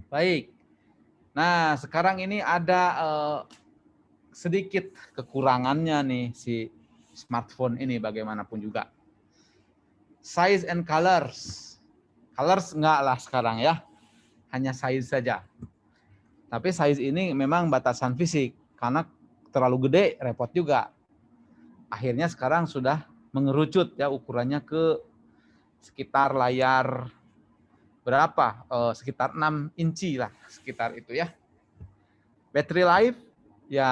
Baik. Nah, sekarang ini ada sedikit kekurangannya nih si smartphone ini bagaimanapun juga. Size and colors. Colors enggak lah sekarang ya. Hanya size saja. Tapi size ini memang batasan fisik. Karena terlalu gede, repot juga. Akhirnya sekarang sudah mengerucut ya ukurannya ke sekitar layar berapa? Sekitar 6 inci lah. Sekitar itu ya. Battery life ya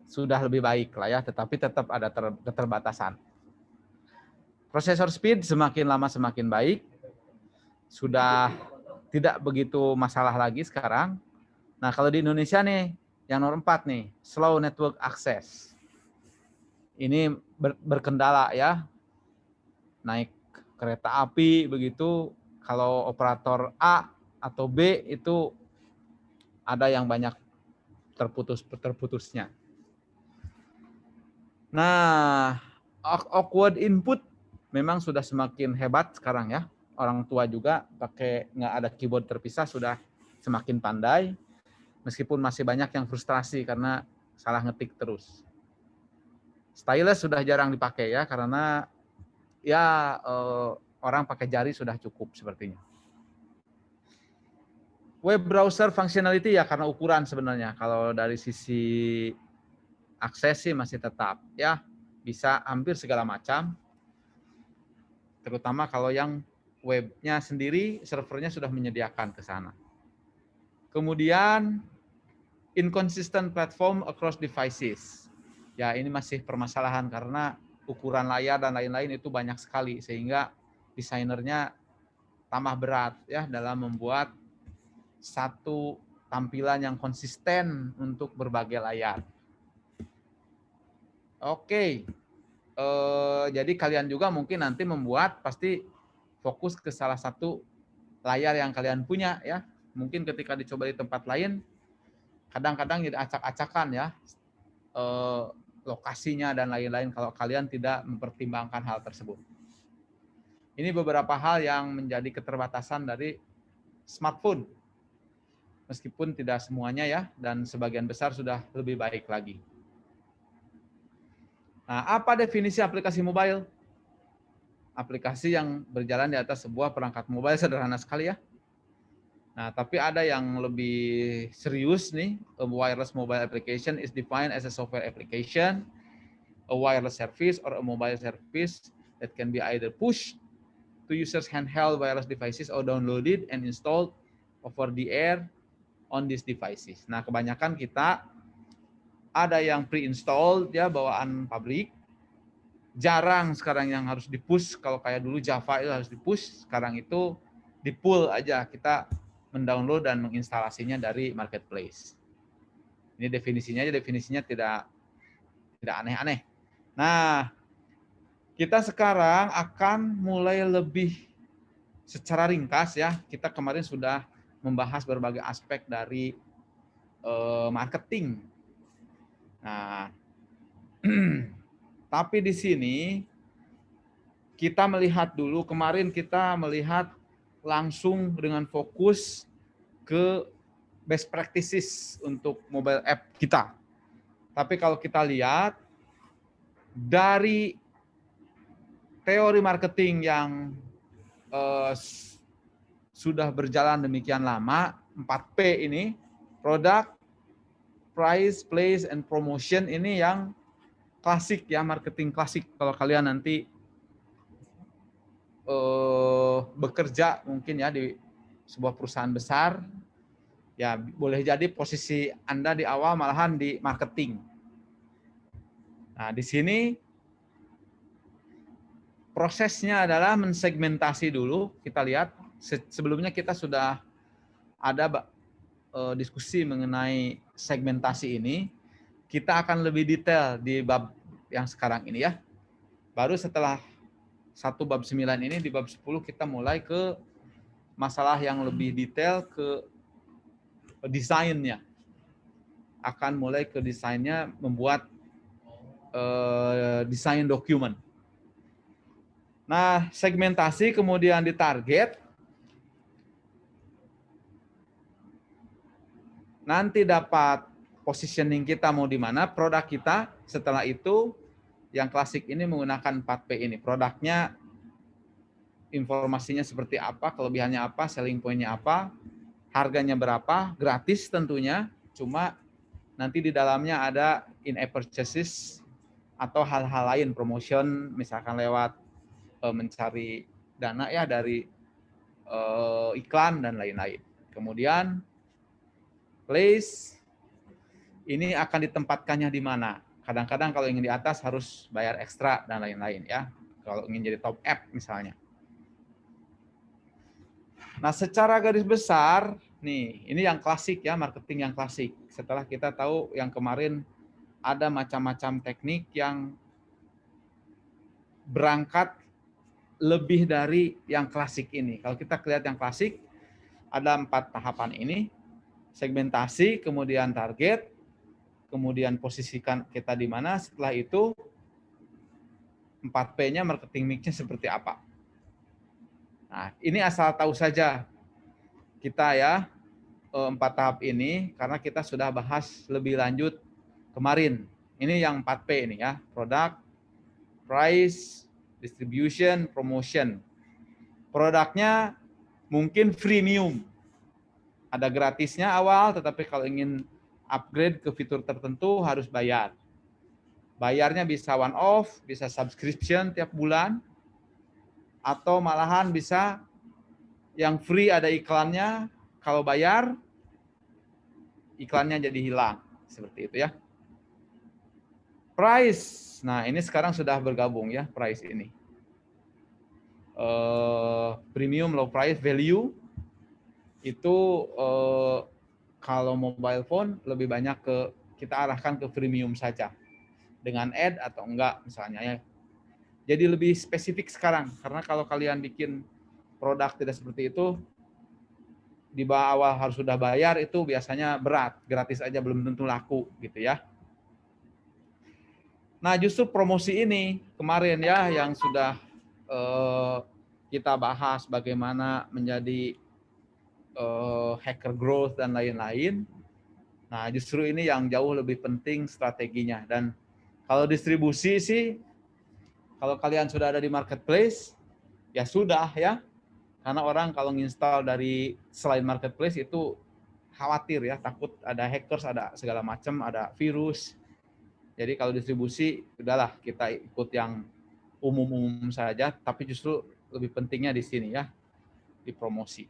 sudah lebih baik lah ya, tetapi tetap ada keterbatasan. Prosesor speed semakin lama semakin baik, sudah tidak begitu masalah lagi sekarang. Nah kalau di Indonesia nih, yang nomor 4 nih, slow network access. Ini berkendala ya, naik kereta api begitu, kalau operator A atau B itu ada yang banyak terputusnya. Nah, awkward input memang sudah semakin hebat sekarang ya. Orang tua juga pakai nggak ada keyboard terpisah sudah semakin pandai. Meskipun masih banyak yang frustrasi karena salah ngetik terus. Stylus sudah jarang dipakai ya karena ya orang pakai jari sudah cukup sepertinya. Web browser functionality ya karena ukuran sebenarnya. Kalau dari sisi akses sih masih tetap ya bisa hampir segala macam. Terutama kalau yang webnya sendiri, servernya sudah menyediakan ke sana. Kemudian, inconsistent platform across devices. Ya, ini masih permasalahan karena ukuran layar dan lain-lain itu banyak sekali, sehingga desainernya tambah berat ya dalam membuat satu tampilan yang konsisten untuk berbagai layar. Oke, jadi kalian juga mungkin nanti membuat pasti fokus ke salah satu layar yang kalian punya ya. Mungkin ketika dicoba di tempat lain, kadang-kadang jadi acak-acakan ya lokasinya dan lain-lain kalau kalian tidak mempertimbangkan hal tersebut. Ini beberapa hal yang menjadi keterbatasan dari smartphone. Meskipun tidak semuanya ya, dan sebagian besar sudah lebih baik lagi. Nah, apa definisi aplikasi mobile? Aplikasi yang berjalan di atas sebuah perangkat mobile sederhana sekali ya. Nah, tapi ada yang lebih serius nih. A wireless mobile application is defined as a software application, a wireless service, or a mobile service that can be either pushed to users' handheld wireless devices or downloaded and installed over the air on these devices. Nah, kebanyakan kita ada yang pre-installed ya bawaan pabrik. Jarang sekarang yang harus di-push. Kalau kayak dulu Java itu harus di-push, sekarang itu di-pull aja. Kita mendownload dan menginstalasinya dari marketplace. Ini definisinya tidak aneh-aneh. Nah, kita sekarang akan mulai lebih secara ringkas ya. Kita kemarin sudah membahas berbagai aspek dari marketing. Nah, tapi di sini kita melihat dulu, kemarin kita melihat langsung dengan fokus ke best practices untuk mobile app kita. Tapi kalau kita lihat dari teori marketing yang sudah berjalan demikian lama, 4P ini, product, price, place, and promotion ini yang klasik ya, marketing klasik. Kalau kalian nanti bekerja mungkin ya di sebuah perusahaan besar, ya boleh jadi posisi Anda di awal malahan di marketing. Nah, di sini prosesnya adalah mensegmentasi dulu. Kita lihat sebelumnya kita sudah ada diskusi mengenai segmentasi ini. Kita akan lebih detail di bab yang sekarang ini ya. Baru setelah satu bab 9 ini, di bab 10 kita mulai ke masalah yang lebih detail ke desainnya. Akan mulai ke desainnya membuat desain dokumen. Nah, segmentasi kemudian ditarget. nanti dapat positioning kita mau di mana, produk kita. Setelah itu yang klasik ini menggunakan 4P ini. Produknya informasinya seperti apa, kelebihannya apa, selling point-nya apa, harganya berapa, gratis tentunya, cuma nanti di dalamnya ada in-app purchases atau hal-hal lain, promotion, misalkan lewat mencari dana ya dari iklan dan lain-lain. Kemudian place, ini akan ditempatkannya di mana. Kadang-kadang kalau ingin di atas harus bayar ekstra dan lain-lain ya. Kalau ingin jadi top app misalnya. Nah, secara garis besar, nih, ini yang klasik ya, marketing yang klasik. Setelah kita tahu yang kemarin ada macam-macam teknik yang berangkat lebih dari yang klasik ini. Kalau kita lihat yang klasik, ada 4 tahapan ini. Segmentasi, kemudian target, kemudian posisikan kita di mana, setelah itu 4P-nya marketing mix-nya seperti apa. Nah, ini asal tahu saja kita ya 4 tahap ini karena kita sudah bahas lebih lanjut kemarin. Ini yang 4P ini ya, product, price, distribution, promotion. Produknya mungkin freemium. Ada gratisnya awal, tetapi kalau ingin upgrade ke fitur tertentu harus bayar. Bayarnya bisa one off, bisa subscription tiap bulan, atau malahan bisa yang free ada iklannya, kalau bayar iklannya jadi hilang. Seperti itu ya. Price, nah ini sekarang sudah bergabung ya price ini. Premium, low price, value, itu kalau mobile phone lebih banyak ke kita arahkan ke premium saja dengan ad atau enggak misalnya ya. Jadi lebih spesifik sekarang karena kalau kalian bikin produk tidak seperti itu di bawah harus sudah bayar itu biasanya berat, gratis aja belum tentu laku gitu ya. Nah, justru promosi ini kemarin ya yang sudah kita bahas bagaimana menjadi hacker growth dan lain-lain. Nah, justru ini yang jauh lebih penting strateginya. Dan kalau distribusi sih, kalau kalian sudah ada di marketplace, ya sudah ya. Karena orang kalau nginstal dari selain marketplace itu khawatir ya, takut ada hackers, ada segala macam, ada virus. Jadi kalau distribusi, udahlah kita ikut yang umum-umum saja, tapi justru lebih pentingnya di sini ya, di promosi.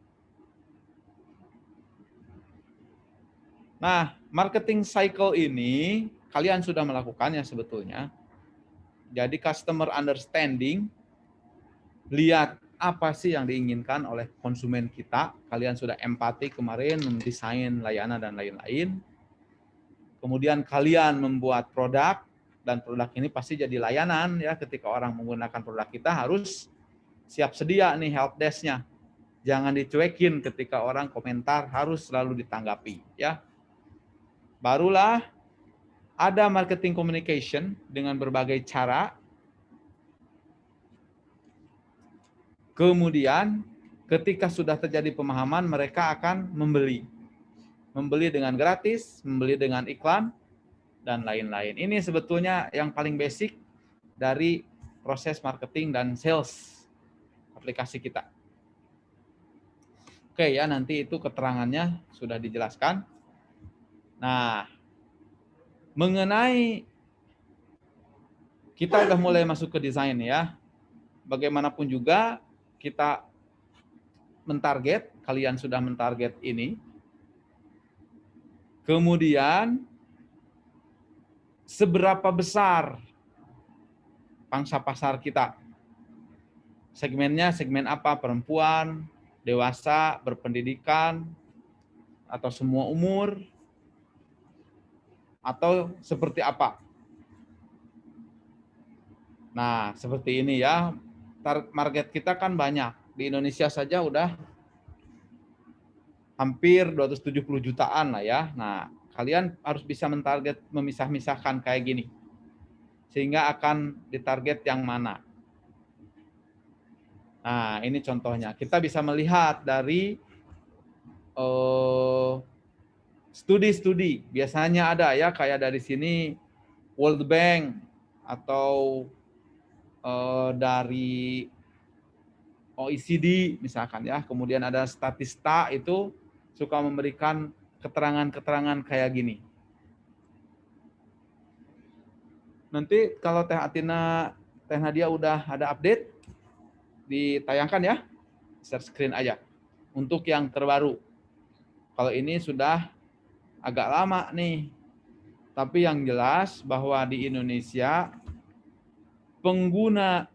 Nah, marketing cycle ini kalian sudah melakukannya sebetulnya. Jadi customer understanding, lihat apa sih yang diinginkan oleh konsumen kita. Kalian sudah empati kemarin, mendesain layanan dan lain-lain. Kemudian kalian membuat produk, dan produk ini pasti jadi layanan ya. Ketika orang menggunakan produk kita harus siap sedia nih help desk-nya. Jangan dicuekin ketika orang komentar, harus selalu ditanggapi ya. Barulah ada marketing communication dengan berbagai cara. Kemudian ketika sudah terjadi pemahaman, mereka akan membeli. Membeli dengan gratis, membeli dengan iklan, dan lain-lain. Ini sebetulnya yang paling basic dari proses marketing dan sales aplikasi kita. Oke ya, nanti itu keterangannya sudah dijelaskan. Nah, mengenai kita udah mulai masuk ke desain ya. Bagaimanapun juga kita mentarget, kalian sudah mentarget ini. Kemudian seberapa besar pangsa pasar kita? Segmennya segmen apa? Perempuan, dewasa, berpendidikan, atau semua umur, atau seperti apa? Nah, seperti ini ya. Target kita kan banyak. Di Indonesia saja udah hampir 270 jutaan lah ya. Nah, kalian harus bisa mentarget, memisah-misahkan kayak gini. Sehingga akan ditarget yang mana. Nah, ini contohnya. Kita bisa melihat dari Studi-studi biasanya ada ya, kayak dari sini World Bank atau dari OECD misalkan ya. Kemudian ada Statista itu suka memberikan keterangan-keterangan kayak gini. Nanti kalau Teh Atina, Teh Nadia udah ada update, ditayangkan ya, share screen aja. Untuk yang terbaru. Kalau ini sudah agak lama nih. Tapi yang jelas bahwa di Indonesia pengguna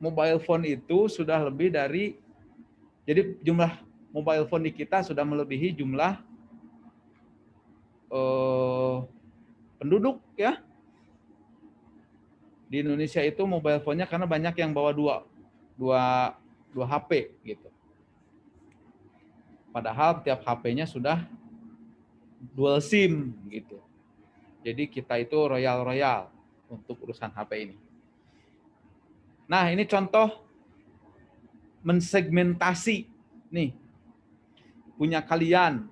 mobile phone itu sudah lebih dari, jadi jumlah mobile phone di kita sudah melebihi jumlah penduduk ya. Di Indonesia itu mobile phone-nya karena banyak yang bawa dua HP gitu. Padahal tiap HP-nya sudah dual SIM gitu. Jadi kita itu royal untuk urusan HP ini. Nah, ini contoh mensegmentasi nih. Punya kalian.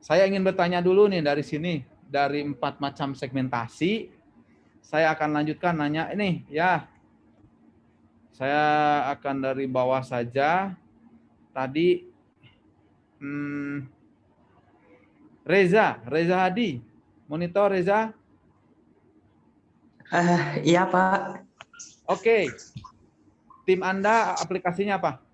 Saya ingin bertanya dulu nih dari sini, dari 4 macam segmentasi, saya akan lanjutkan nanya ini ya. Saya akan dari bawah saja. Tadi Reza Hadi. Monitor Reza. Iya Pak. Oke. Tim Anda aplikasinya apa?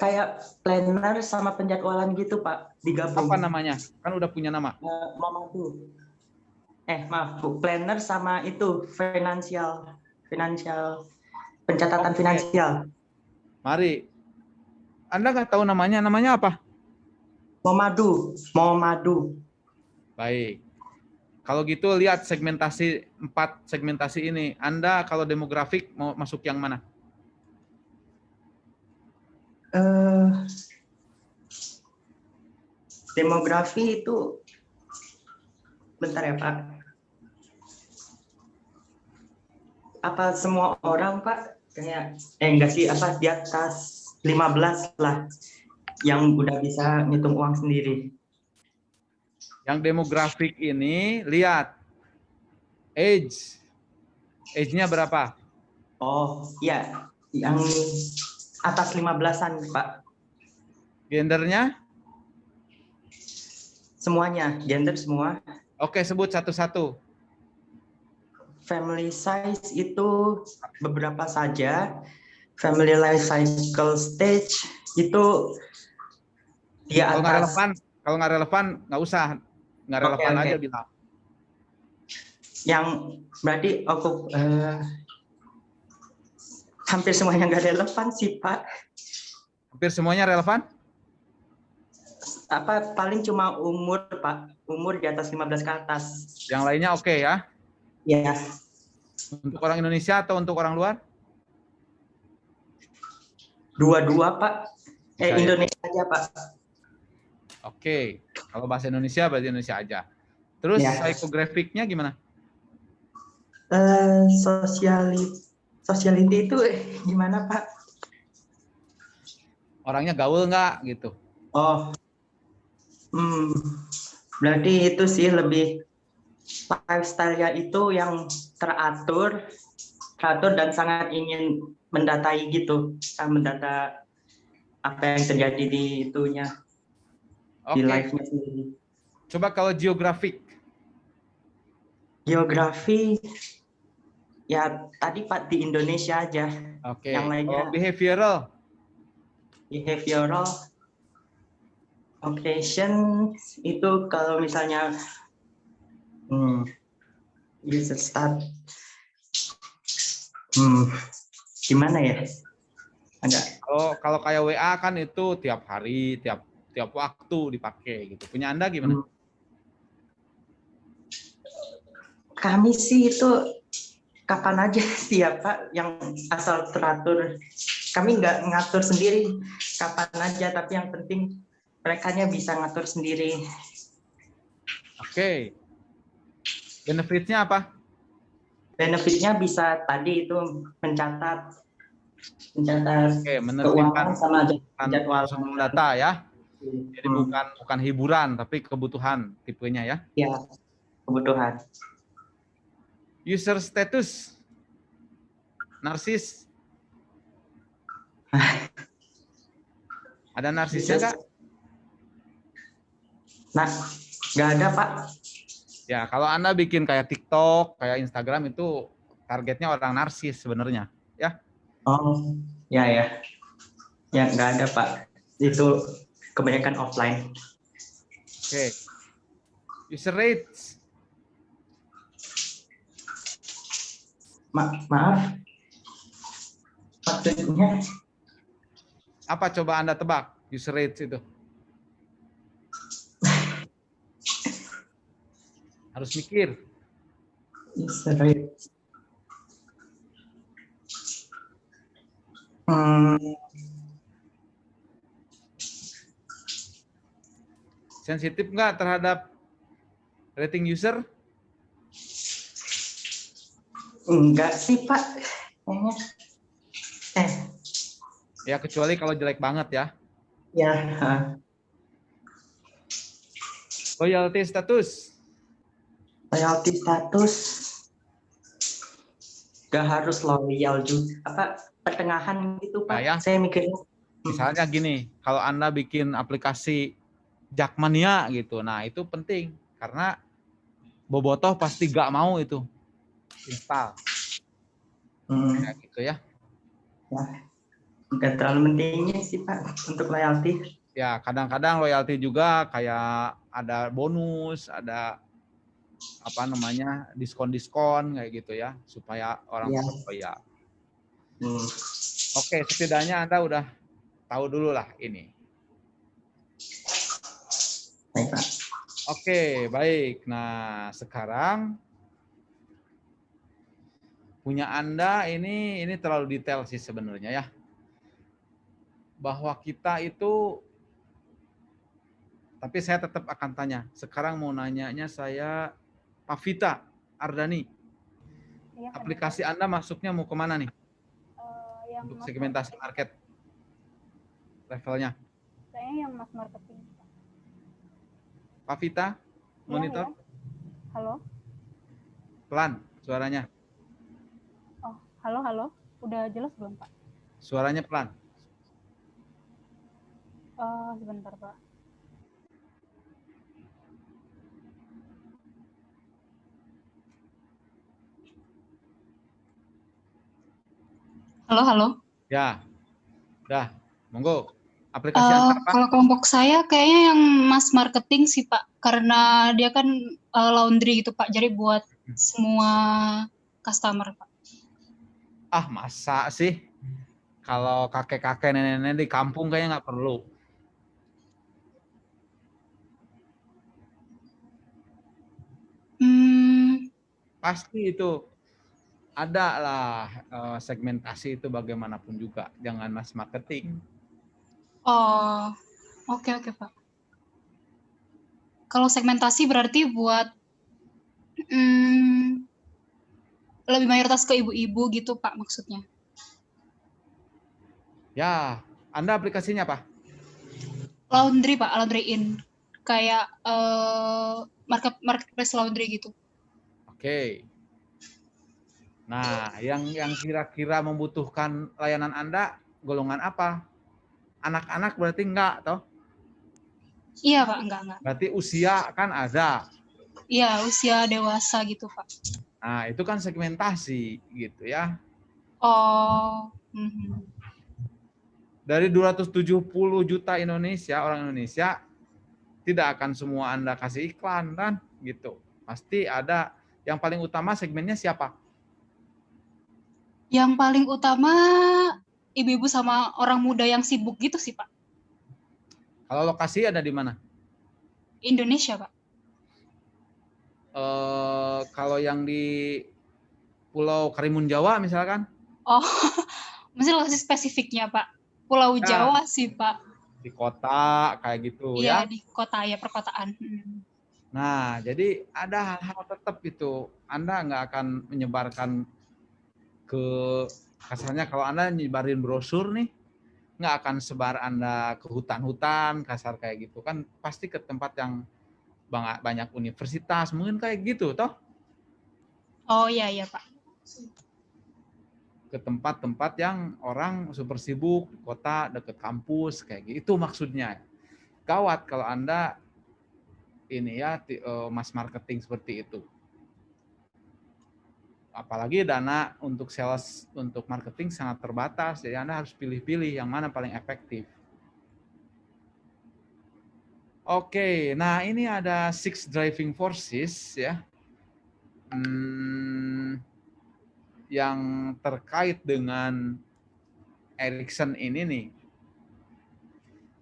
Kayak planner sama penjadwalan gitu Pak, digabung. Apa namanya? Kan udah punya nama. Momadu. Maaf Bu, planner sama itu financial pencatatan finansial. Mari. Anda nggak tahu namanya? Namanya apa? Momadu. Baik. Kalau gitu lihat segmentasi 4 segmentasi ini. Anda kalau demografik mau masuk yang mana? Demografi itu bentar ya Pak. Apa semua orang Pak? Kayak enggak sih, apa di atas 15 lah yang udah bisa ngitung uang sendiri. Yang demografik ini lihat age-nya berapa? Oh, iya, yang atas 15-an, Pak. Gendernya? Semuanya, gender semua. Oke, sebut satu-satu. Family size itu beberapa saja. Family life cycle stage itu di atas. Kalau nggak relevan, nggak usah. Nggak relevan aja bilang. Yang berarti hampir semuanya nggak relevan sih, Pak. Hampir semuanya relevan? Apa paling cuma umur, Pak. Umur di atas 15 ke atas. Yang lainnya oke ya? Ya. Untuk orang Indonesia atau untuk orang luar? Dua-dua, Pak. Indonesia aja, Pak. Oke. Kalau bahasa Indonesia, berarti Indonesia aja. Terus psikografiknya gimana? Sociality itu gimana, Pak? Orangnya gaul nggak gitu? Oh, berarti itu sih lebih lifestyle-nya itu yang teratur dan sangat ingin mendatai gitu, mendata apa yang terjadi di itunya, di live-nya sendiri. Coba kalau geografik. Geografi, ya tadi Pak di Indonesia aja. Oke. Yang lainnya. Behavioral, occasion itu kalau misalnya user start, gimana ya? Ada. Kalau kayak WA kan itu tiap hari, tiap waktu dipakai gitu. Punya Anda gimana? Kami sih itu kapan aja sih ya Pak, yang asal teratur. Kami nggak ngatur sendiri kapan aja, tapi yang penting merekanya bisa ngatur sendiri. Oke. Benefitnya apa? Benefitnya bisa tadi itu mencatat menertibkan keuangan sama jadwal data ya. Jadi bukan hiburan, tapi kebutuhan tipenya ya. Ya, kebutuhan. User status. Narsis. Ada narsisnya nggak? Nah, nggak ada, Pak. Ya, kalau Anda bikin kayak TikTok, kayak Instagram itu targetnya orang narsis sebenarnya, ya. Oh, ya. Ya, nggak ada, Pak. Itu kebanyakan offline. Oke. User rates. Maaf, maksudnya Apa coba Anda tebak user rates itu? Harus mikir. user rate. Sensitif nggak terhadap rating user? Enggak sih, Pak. Kayaknya. Ya, kecuali kalau jelek banget ya. Ya. Loyalty status. Loyalty status. Gak harus loyal juga. Apa, pertengahan gitu, Pak. Nah, ya. Saya mikirnya. Misalnya gini, kalau Anda bikin aplikasi Jakmania gitu, nah itu penting. Karena bobotoh pasti gak mau itu install. Kayak gitu ya. Ya. Nggak terlalu pentingnya sih, Pak, untuk loyalty. Ya, kadang-kadang loyalty juga kayak ada bonus, ada apa namanya, diskon-diskon kayak gitu ya, supaya orang Ya. loyal. Oke, setidaknya Anda udah tahu dulu lah ini. Baik, Pak. Oke, baik. Nah, sekarang punya Anda ini terlalu detail sih sebenarnya ya. Bahwa kita itu, tapi saya tetap akan tanya. Sekarang mau nanyanya saya, Pak Vita Ardani. Ya, aplikasi Anda masuknya mau kemana nih? Untuk segmentasi market levelnya. Kayaknya yang mass marketing. Pak Vita, monitor. Ya. Halo. Pelan suaranya. Oh, halo. Udah jelas belum, Pak? Suaranya pelan. Sebentar, Pak. Halo. Ya, dah, monggo. Aplikasi Anda apa? Kalau kelompok saya kayaknya yang mass marketing sih, Pak, karena dia kan laundry gitu, Pak, jadi buat semua customer, Pak. Ah, masa sih? Kalau kakek-kakek, nenek-nenek di kampung kayaknya nggak perlu. Pasti itu ada lah segmentasi itu bagaimanapun juga, jangan mass marketing. Oh, oke Pak. Kalau segmentasi berarti buat lebih mayoritas ke ibu-ibu gitu, Pak, maksudnya. Ya, Anda aplikasinya apa? Laundry, Pak, Laundry In. Kayak marketplace laundry gitu. Oke. Nah, yang kira-kira membutuhkan layanan Anda, golongan apa? Anak-anak berarti enggak, toh? Iya, Pak, enggak. Berarti usia kan ada. Iya, usia dewasa gitu, Pak. Nah, itu kan segmentasi gitu ya. Oh. Dari 270 juta orang Indonesia, tidak akan semua Anda kasih iklan kan, gitu. Pasti ada yang paling utama segmennya siapa? Yang paling utama ibu-ibu sama orang muda yang sibuk gitu sih, Pak. Kalau lokasi ada di mana? Indonesia, Pak. Kalau yang di Pulau Karimun Jawa misalkan? Oh, mesti lokasi spesifiknya, Pak. Pulau Jawa sih, Pak. Di kota kayak gitu ya? Iya, di kota ya, perkotaan. Nah, jadi ada hal-hal tetap itu. Anda nggak akan menyebarkan ke, kasarnya kalau Anda nyebarin brosur nih, nggak akan sebar Anda ke hutan-hutan kasar kayak gitu kan, pasti ke tempat yang banyak universitas mungkin kayak gitu toh, Oh iya iya Pak. ke tempat-tempat yang orang super sibuk di kota deket kampus kayak gitu, itu maksudnya. Gawat kalau Anda ini ya mass marketing seperti itu, apalagi dana untuk sales untuk marketing sangat terbatas, jadi Anda harus pilih-pilih yang mana paling efektif. Oke, nah ini ada 6 driving forces ya, yang terkait dengan Ericsson ini nih.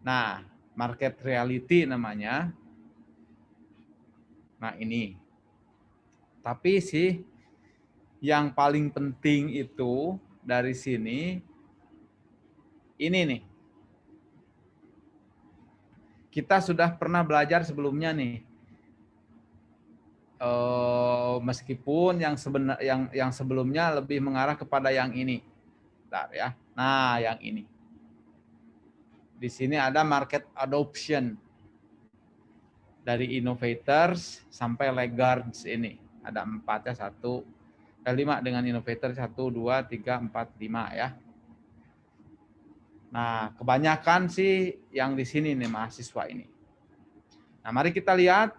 Nah, market reality namanya. Nah ini. Tapi sih yang paling penting itu dari sini ini nih. Kita sudah pernah belajar sebelumnya nih. Meskipun yang sebelumnya lebih mengarah kepada yang ini. Bentar ya. Nah, yang ini. Di sini ada market adoption. Dari innovators sampai laggards ini. Ada 4 ya, 5 dengan innovator 1, 2, 3, 4, 5 ya. Nah, kebanyakan sih yang di sini nih mahasiswa ini. Nah, mari kita lihat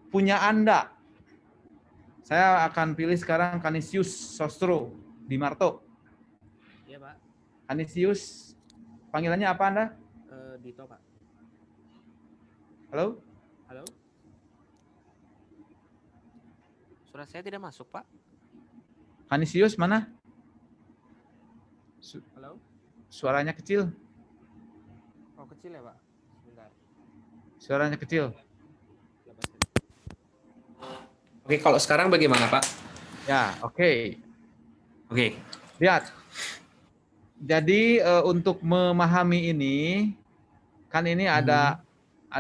punya Anda. Saya akan pilih sekarang Canisius Sostro di Marto. Iya, Pak. Canisius, panggilannya apa Anda? Dito, Pak. Halo? Halo? Suara saya tidak masuk, Pak. Canisius mana? Halo? Suaranya kecil. Oh, kecil ya, Pak? Sebentar. Suaranya kecil. Oke, kalau sekarang bagaimana, Pak? Ya, oke. Oke. Lihat. Jadi untuk memahami ini, kan ini ada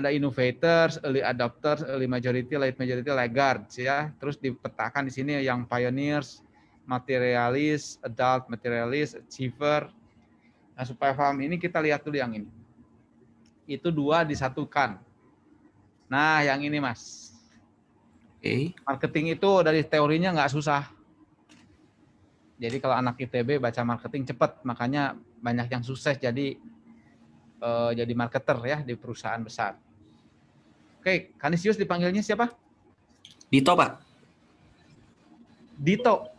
innovators, early adopters, early majority, late majority, laggards ya. Terus dipetakan di sini yang pioneers, materialist, adult, materialist, achiever. Nah, supaya paham ini kita lihat dulu yang ini. Itu 2 disatukan. Nah, yang ini Mas. Marketing itu dari teorinya nggak susah. Jadi kalau anak ITB baca marketing cepat, makanya banyak yang sukses jadi marketer ya di perusahaan besar. Oke, Canisius dipanggilnya siapa? Dito, Pak. Dito.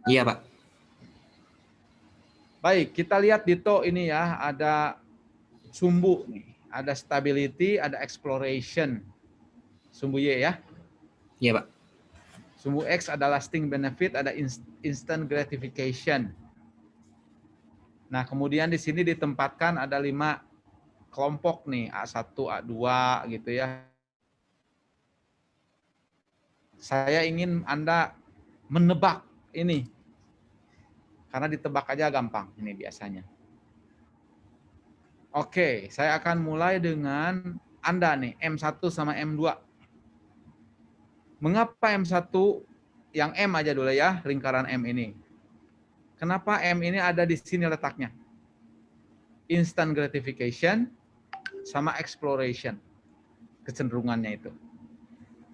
Iya, Pak. Baik, kita lihat Dito ini ya, ada sumbu nih, ada stability, ada exploration. Sumbu Y ya. Iya, Pak. Sumbu X ada lasting benefit, ada instant gratification. Nah, kemudian di sini ditempatkan ada 5 kelompok nih, A1, A2 gitu ya. Saya ingin Anda menebak ini. Karena ditebak aja gampang ini biasanya. Oke, saya akan mulai dengan Anda nih, M1 sama M2. Mengapa M1 yang M aja dulu ya, lingkaran M ini? Kenapa M ini ada di sini letaknya? Instant gratification sama exploration. Kecenderungannya itu.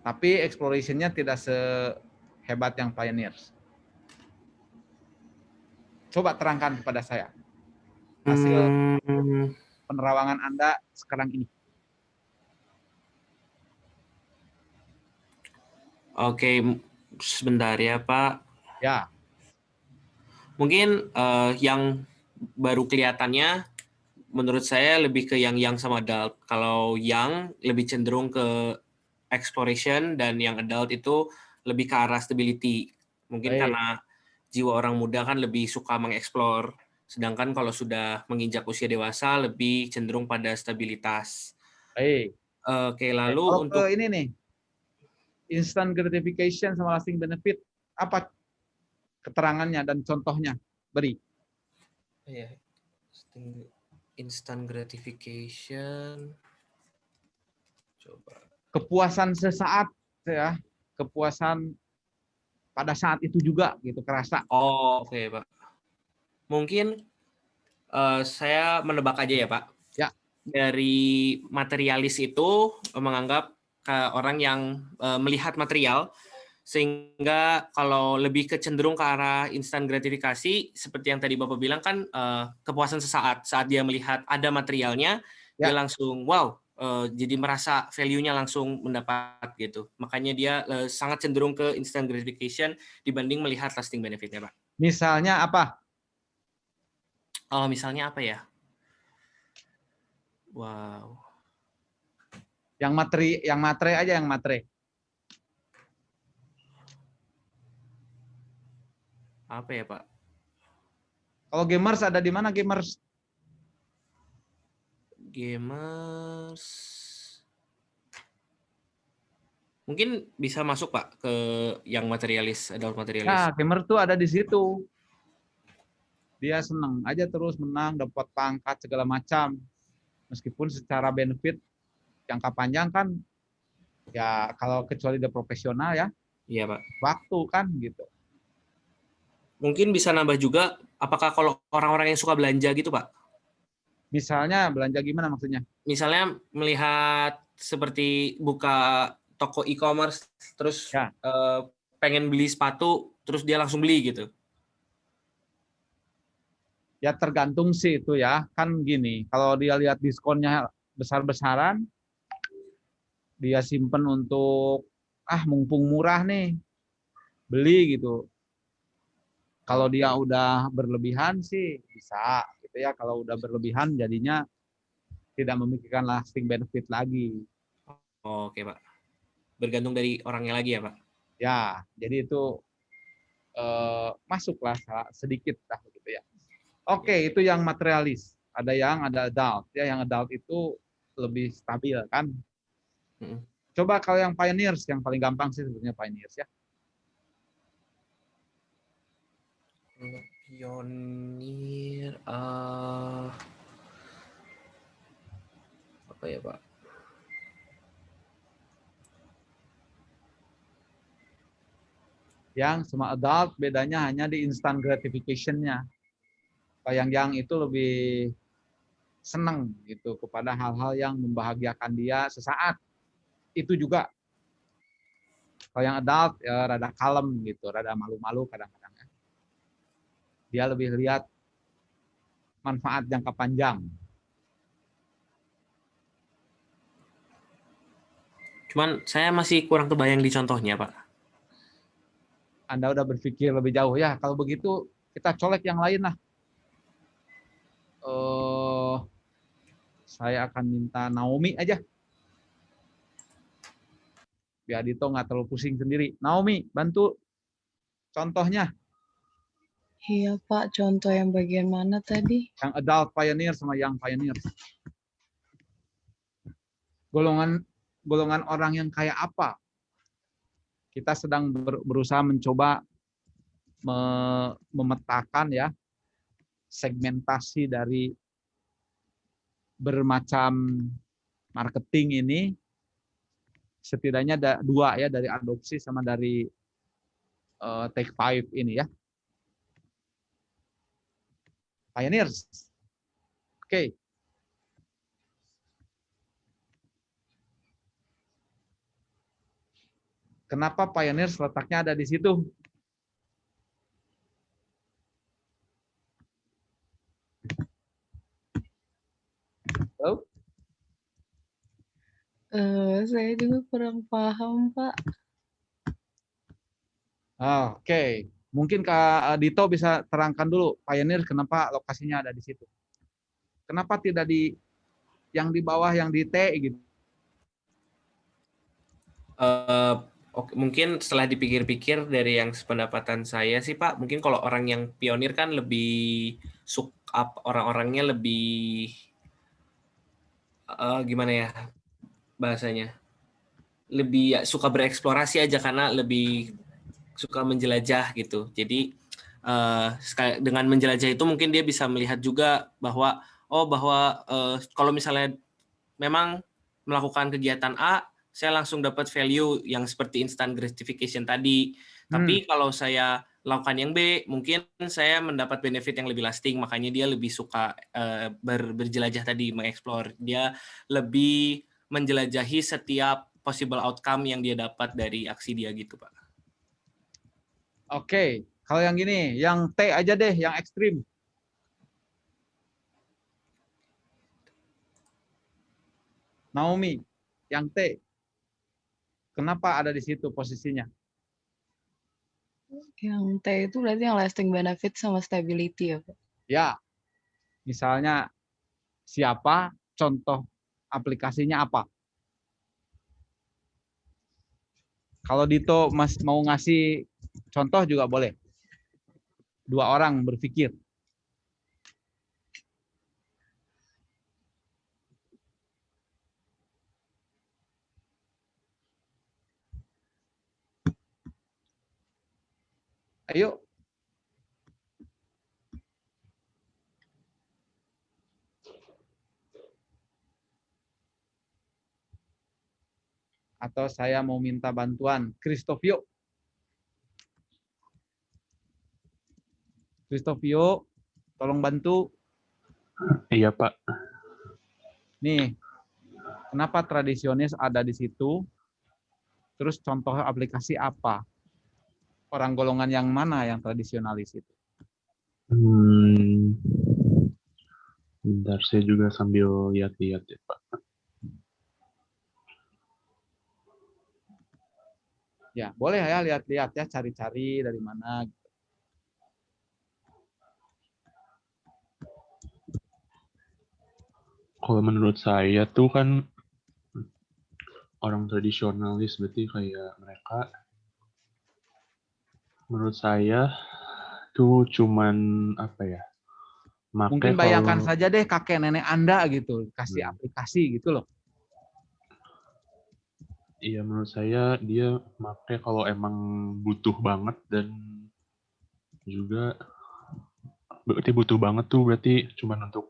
Tapi exploration-nya tidak sehebat yang pioneers. Coba terangkan kepada saya. Hasil penerawangan Anda sekarang ini. Oke, sebentar ya, Pak. Ya. Mungkin yang baru kelihatannya menurut saya lebih ke yang sama adult. Kalau yang lebih cenderung ke exploration dan yang adult itu lebih ke arah stability. Mungkin karena jiwa orang muda kan lebih suka mengeksplor. Sedangkan kalau sudah menginjak usia dewasa lebih cenderung pada stabilitas. Baik. Oke, lalu kalau untuk ini nih, instant gratification sama lasting benefit, apa keterangannya dan contohnya? Beri. ya, instant gratification. Coba. Kepuasan sesaat ya, kepuasan pada saat itu juga gitu kerasa. Oh, oke, Pak. Mungkin saya menebak aja ya, Pak. Ya. Dari materialis itu menganggap orang yang melihat material, sehingga kalau lebih cenderung ke arah instant gratifikasi, seperti yang tadi Bapak bilang kan, kepuasan sesaat saat dia melihat ada materialnya, dia langsung wow, jadi merasa value-nya langsung mendapat gitu. Makanya dia sangat cenderung ke instant gratification dibanding melihat lasting benefit-nya, Pak. Misalnya apa? Misalnya apa ya? Wow. Yang matre aja, yang matre. Apa ya, Pak? Kalau gamers ada di mana gamers? Gamers. Mungkin bisa masuk, Pak, ke yang materialis, adult materialis. Ya, gamer tuh ada di situ. Dia senang aja terus menang, dapat pangkat segala macam. Meskipun secara benefit jangka panjang kan, ya kalau kecuali dia profesional ya, Iya, Pak. waktu kan gitu. Mungkin bisa nambah juga, apakah kalau orang-orang yang suka belanja gitu, Pak? Misalnya belanja gimana maksudnya? Misalnya melihat seperti buka toko e-commerce, terus Ya. pengen beli sepatu, terus dia langsung beli gitu. Ya tergantung sih itu ya. Kan gini, kalau dia lihat diskonnya besar-besaran, dia simpen untuk mumpung murah nih, beli gitu. Kalau dia udah berlebihan sih bisa gitu ya. Kalau udah berlebihan jadinya tidak memikirkan lasting benefit lagi. Oke, Pak. Bergantung dari orangnya lagi ya, Pak? Ya, jadi itu masuklah sedikit lah gitu ya. Oke, itu yang materialis. Ada adult ya. Yang adult itu lebih stabil kan. Coba kalau yang pioneers, yang paling gampang sih sebetulnya pioneers ya. Pionir apa ya, Pak? Yang sama adult bedanya hanya di instant gratification-nya. Yang itu lebih senang gitu kepada hal-hal yang membahagiakan dia sesaat. Itu juga. Kalau yang adult ya rada kalem gitu, rada malu-malu kadang-kadang ya. Dia lebih lihat manfaat jangka panjang. Cuman saya masih kurang kebayang di contohnya, Pak. Anda udah berpikir lebih jauh ya. Kalau begitu kita colek yang lain lah. Saya akan minta Naomi aja. Biar Dito nggak terlalu pusing sendiri. Naomi, bantu contohnya. Iya Pak, contoh yang bagian mana tadi? Yang adult pioneer sama young pioneer. Golongan orang yang kayak apa? Kita sedang berusaha mencoba memetakan ya segmentasi dari bermacam marketing ini. Setidaknya ada 2 ya, dari adopsi sama dari Take 5 ini ya. Pioneers. Oke. Kenapa pioneers letaknya ada di situ? Halo? Saya juga kurang paham, Pak. Oke. Mungkin Kak Dito bisa terangkan dulu pioneer kenapa lokasinya ada di situ. Kenapa tidak di yang di bawah, yang di T gitu? Oke, mungkin setelah dipikir-pikir dari yang sependapatan saya sih, Pak, mungkin kalau orang yang pionir kan lebih orang-orangnya lebih gimana ya bahasanya, lebih ya, suka bereksplorasi aja karena lebih suka menjelajah gitu. Jadi dengan menjelajah itu mungkin dia bisa melihat juga bahwa kalau misalnya memang melakukan kegiatan A, saya langsung dapat value yang seperti instant gratification tadi. Tapi kalau saya lakukan yang B, mungkin saya mendapat benefit yang lebih lasting, makanya dia lebih suka berjelajah tadi, mengeksplor. Dia lebih menjelajahi setiap possible outcome yang dia dapat dari aksi dia gitu, Pak. Oke, kalau yang gini, yang T aja deh, yang ekstrim. Naomi, yang T. Kenapa ada di situ posisinya? Yang T itu berarti yang lasting benefit sama stability ya, Pak? Ya, misalnya siapa, contoh aplikasinya apa? Kalau Dito Mas mau ngasih contoh juga boleh. 2 orang berpikir. Ayo. Atau saya mau minta bantuan. Kristofio. Kristofio, tolong bantu. Iya, Pak. Nih, kenapa tradisionis ada di situ? Terus contoh aplikasi apa? Orang golongan yang mana yang tradisionalis itu? Bentar, saya juga sambil lihat-lihat ya, Pak. Ya, boleh ya lihat-lihat ya, cari-cari dari mana. Kalau menurut saya tuh kan orang tradisionalis berarti kayak mereka, menurut saya tuh cuman apa ya? Mungkin bayangkan saja deh kakek nenek Anda gitu, kasih aplikasi gitu loh. Iya, menurut saya dia make kalau emang butuh banget, dan juga berarti butuh banget tuh berarti cuman untuk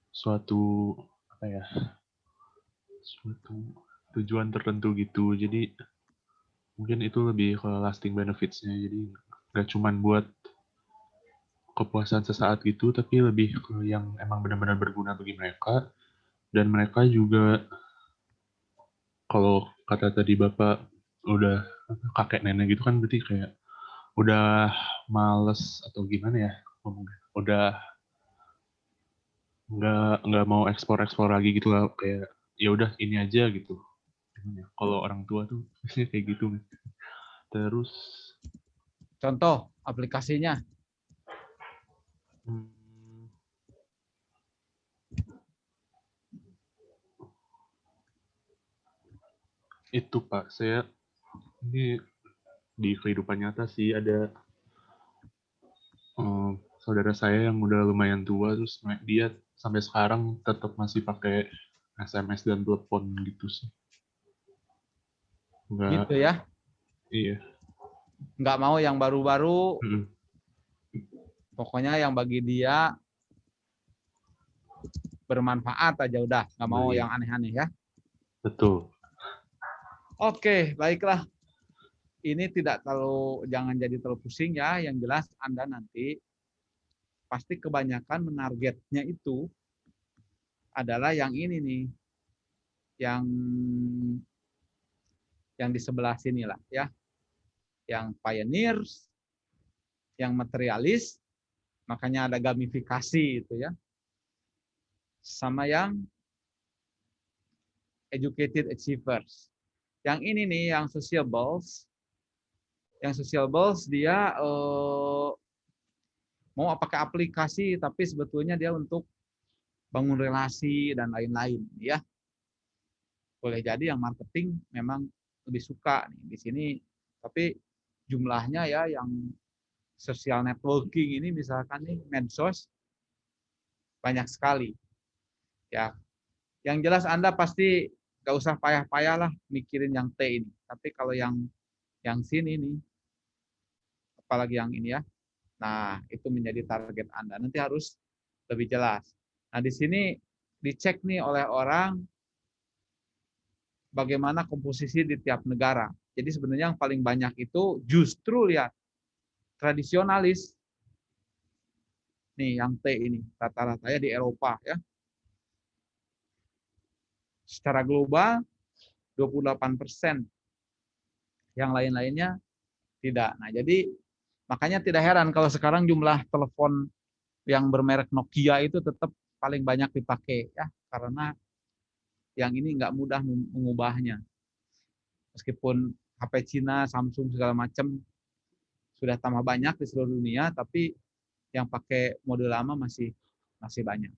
suatu apa ya? Suatu tujuan tertentu gitu. Jadi mungkin itu lebih ke lasting benefits-nya. Jadi nggak cuman buat kepuasan sesaat gitu, tapi lebih ke yang emang benar-benar berguna bagi mereka. Dan mereka juga, kalau kata tadi Bapak, udah kakek nenek gitu kan, berarti kayak udah males atau gimana ya ngomongnya. Udah nggak mau ekspor lagi gitu lah, kayak ya udah ini aja gitu. Kalau orang tua tuh kayak gitu. Terus Contoh aplikasinya. Itu Pak, saya ini di kehidupan nyata sih ada saudara saya yang udah lumayan tua, terus dia sampai sekarang tetap masih pakai SMS dan telepon gitu sih. Gitu ya. Iya. Nggak mau yang baru-baru. Pokoknya yang bagi dia bermanfaat aja udah. Nggak mau yang aneh-aneh ya. Betul. Oke, baiklah. Ini tidak terlalu, jangan jadi terlalu pusing ya. Yang jelas Anda nanti pasti kebanyakan menargetnya itu adalah yang ini nih. Yang di sebelah sini lah ya. Yang pioneers, yang materialis, makanya ada gamifikasi itu ya. Sama yang educated achievers. Yang ini nih, yang sociables. Yang sociables dia mau pakai aplikasi, tapi sebetulnya dia untuk bangun relasi dan lain-lain ya. Boleh jadi yang marketing memang lebih suka nih di sini, tapi jumlahnya ya yang social networking ini misalkan nih medsos banyak sekali. Ya, yang jelas Anda pasti gak usah payah-payah lah mikirin yang T ini. Tapi kalau yang sini nih, apalagi yang ini ya, nah itu menjadi target Anda. Nanti harus lebih jelas. Nah di sini dicek nih oleh orang bagaimana komposisi di tiap negara. Jadi sebenarnya yang paling banyak itu justru lihat tradisionalis. Nih yang T ini rata-ratanya di Eropa ya. Secara global 28%. Yang lain-lainnya tidak. Nah, jadi makanya tidak heran kalau sekarang jumlah telepon yang bermerek Nokia itu tetap paling banyak dipakai ya, karena yang ini nggak mudah mengubahnya. Meskipun HP Cina, Samsung segala macam sudah tambah banyak di seluruh dunia, tapi yang pakai mode lama masih banyak.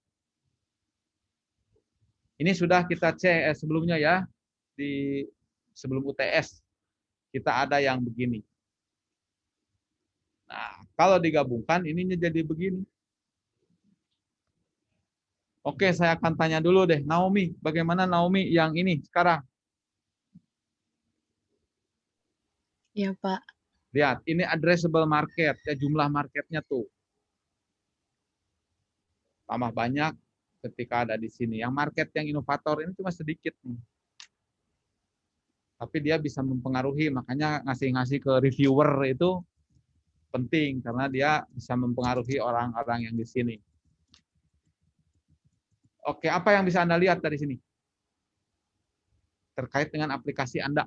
Ini sudah kita cek sebelumnya ya, di sebelum UTS kita ada yang begini. Nah, kalau digabungkan ininya jadi begini. Oke, saya akan tanya dulu deh, Naomi, bagaimana Naomi yang ini sekarang? Iya, Pak. Lihat, ini addressable market, ya jumlah marketnya tuh. Tambah banyak ketika ada di sini. Yang market yang inovator ini cuma sedikit nih. Tapi dia bisa mempengaruhi, makanya ngasih-ngasih ke reviewer itu penting, karena dia bisa mempengaruhi orang-orang yang di sini. Oke, apa yang bisa Anda lihat dari sini? Terkait dengan aplikasi Anda.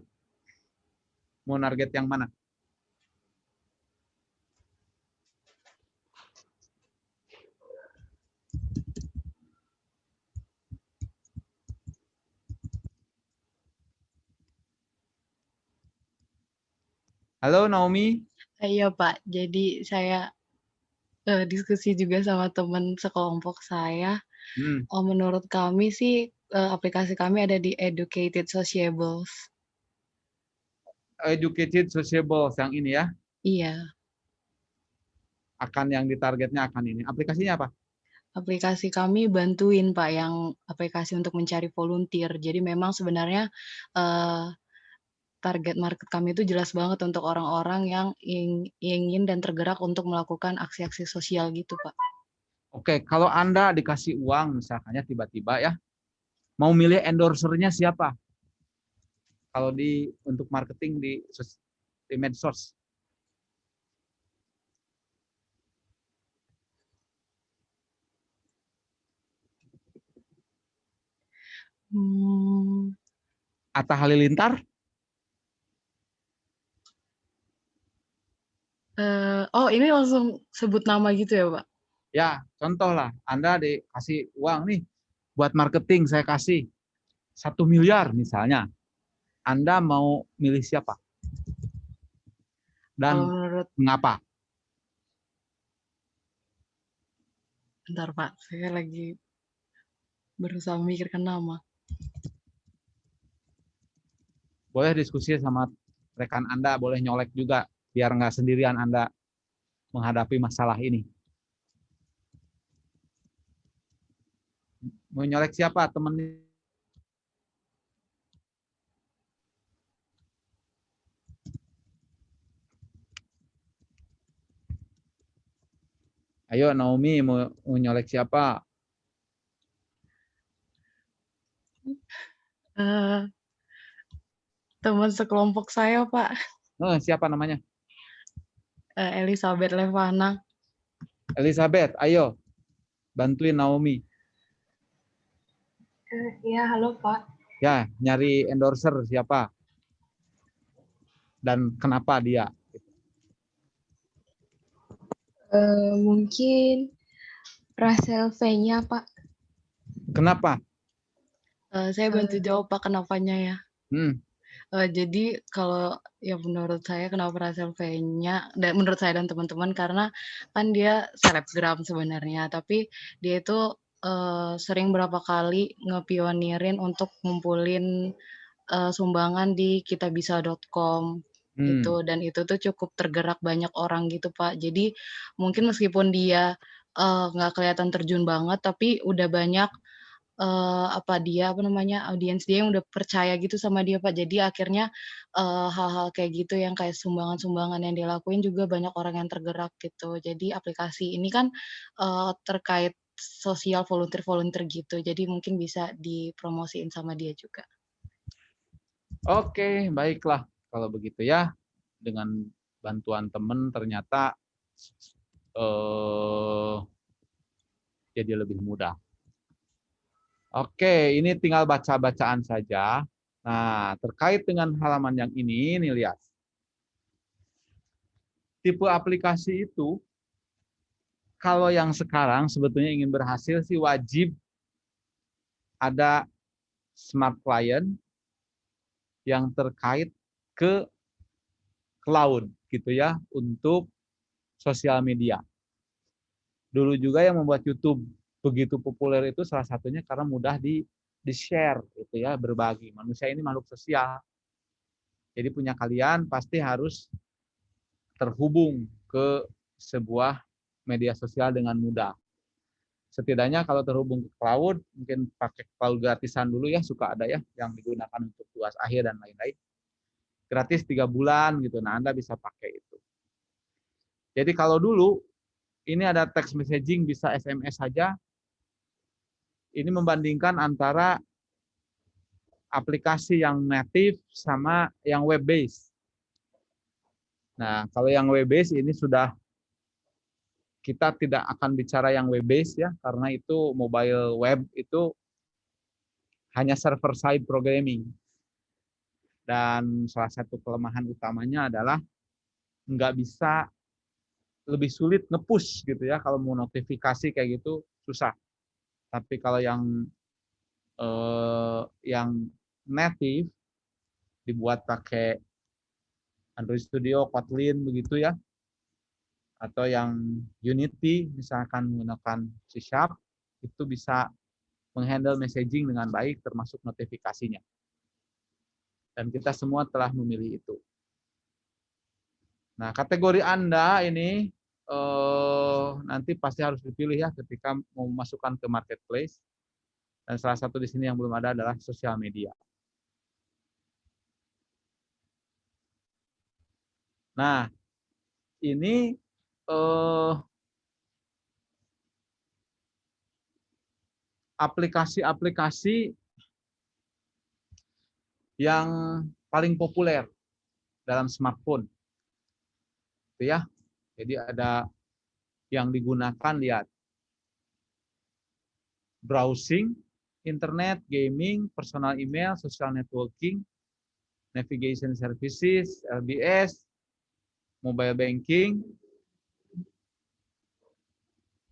Mau target yang mana? Halo Naomi. Iya, Pak. Jadi saya diskusi juga sama teman sekelompok saya. Menurut kami sih aplikasi kami ada di Educated Sociables. Educated Sociable yang ini ya. Iya. Akan yang ditargetnya akan ini. Aplikasinya apa? Aplikasi kami bantuin Pak yang aplikasi untuk mencari volunteer. Jadi memang sebenarnya target market kami itu jelas banget untuk orang-orang yang ingin dan tergerak untuk melakukan aksi-aksi sosial gitu, Pak. Oke, kalau Anda dikasih uang misalnya tiba-tiba ya, mau milih endorsernya siapa? Kalau untuk marketing di medsos. Atta Halilintar? Ini langsung sebut nama gitu ya, Pak? Ya, contoh lah, Anda dikasih uang nih, buat marketing saya kasih 1 miliar misalnya. Anda mau milih siapa? Dan mengapa? Bentar, Pak. Saya lagi berusaha memikirkan nama. Boleh diskusi sama rekan Anda, boleh nyolek juga, biar nggak sendirian Anda menghadapi masalah ini. Mau nyolek siapa temen? Ayo Naomi, mau nyolek siapa? Teman sekelompok saya, Pak. Siapa namanya? Elizabeth Levana. Elizabeth, ayo bantuin Naomi. Iya, halo Pak. Ya, nyari endorser siapa? Dan kenapa dia? Mungkin Rachel V-nya, Pak. Kenapa? Saya bantu jawab, Pak, kenapanya ya. Jadi kalau ya menurut saya kenapa Rachel V-nya, dan menurut saya dan teman-teman, karena kan dia selebgram sebenarnya, tapi dia itu sering berapa kali ngepionirin untuk ngumpulin sumbangan di kitabisa.com gitu, dan itu tuh cukup tergerak banyak orang gitu, Pak. Jadi mungkin meskipun dia nggak kelihatan terjun banget, tapi udah banyak audiens dia yang udah percaya gitu sama dia, Pak. Jadi akhirnya hal-hal kayak gitu yang kayak sumbangan-sumbangan yang dia lakuin juga banyak orang yang tergerak gitu. Jadi aplikasi ini kan terkait sosial volunteer gitu. Jadi mungkin bisa dipromosiin sama dia juga. Oke, baiklah. kalau begitu ya. Dengan bantuan teman ternyata jadi lebih mudah. Oke, ini tinggal baca-bacaan saja. Nah, terkait dengan halaman yang ini, nih lihat. Tipe aplikasi itu, kalau yang sekarang sebetulnya ingin berhasil sih wajib ada smart client yang terkait ke cloud gitu ya untuk sosial media. Dulu juga yang membuat YouTube begitu populer itu salah satunya karena mudah di-share gitu ya, berbagi. Manusia ini makhluk sosial. Jadi punya kalian pasti harus terhubung ke sebuah media sosial dengan mudah. Setidaknya kalau terhubung ke cloud, mungkin pakai cloud gratisan dulu ya, suka ada ya yang digunakan untuk tugas akhir dan lain-lain. Gratis 3 bulan gitu. Nah, Anda bisa pakai itu. Jadi kalau dulu ini ada text messaging bisa SMS saja. Ini membandingkan antara aplikasi yang native sama yang web based. Nah, kalau yang web based ini sudah kita tidak akan bicara yang web based ya, karena itu mobile web itu hanya server side programming. Dan salah satu kelemahan utamanya adalah nggak bisa, lebih sulit nge-push gitu ya, kalau mau notifikasi kayak gitu susah. Tapi kalau yang native dibuat pakai Android Studio, Kotlin begitu ya, atau yang Unity misalkan menggunakan C#, itu bisa menghandle messaging dengan baik termasuk notifikasinya. Dan kita semua telah memilih itu. Nah, kategori Anda ini nanti pasti harus dipilih ya ketika mau memasukkan ke marketplace. Dan salah satu di sini yang belum ada adalah sosial media. Nah, ini aplikasi-aplikasi yang paling populer dalam smartphone. Itu ya. Jadi ada yang digunakan, lihat. Browsing, internet, gaming, personal email, social networking, navigation services, LBS, mobile banking,